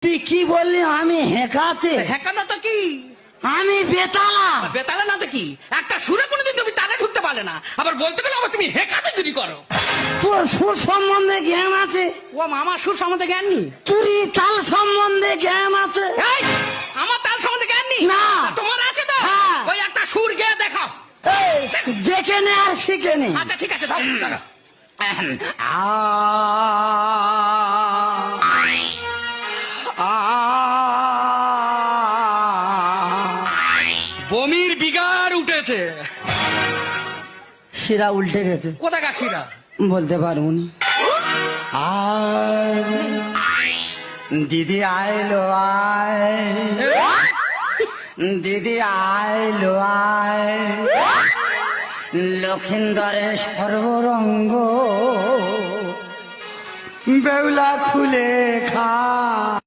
তুই কি বললি? আমি হেঁকাতে? হেঁকানো তো কি, আমি বেতালা। বেতালে না তো কি, একটা সুরে কোনোদিন তুমি তালে ঢুকতে পারলে না, আবার বলতে গেলে আবার তুমি হেঁকাতে যদি করো। তোর সুর সম্বন্ধে জ্ঞান আছে? ও আমার সুর সম্বন্ধে জ্ঞান নেই? তুই তাল সম্বন্ধে জ্ঞান আছে? এই, আমার তাল সম্বন্ধে জ্ঞান নেই? না। তোমার আছে তো? হ্যাঁ। ওই একটা সুর গেয়ে দেখাও। এই, দেখে নে আর শিখে নে। আচ্ছা ঠিক আছে, দাও, দাও। বমির বিগার উঠেছে। শিরা উল্টে গেছে। কোথায় গাছিরা? বলতে পারবো নি। দিদি আইলো আয়, দিদি আইলো আয়, লক্ষিন্দরের সর্বরঙ্গ বেউলা খুলে খা।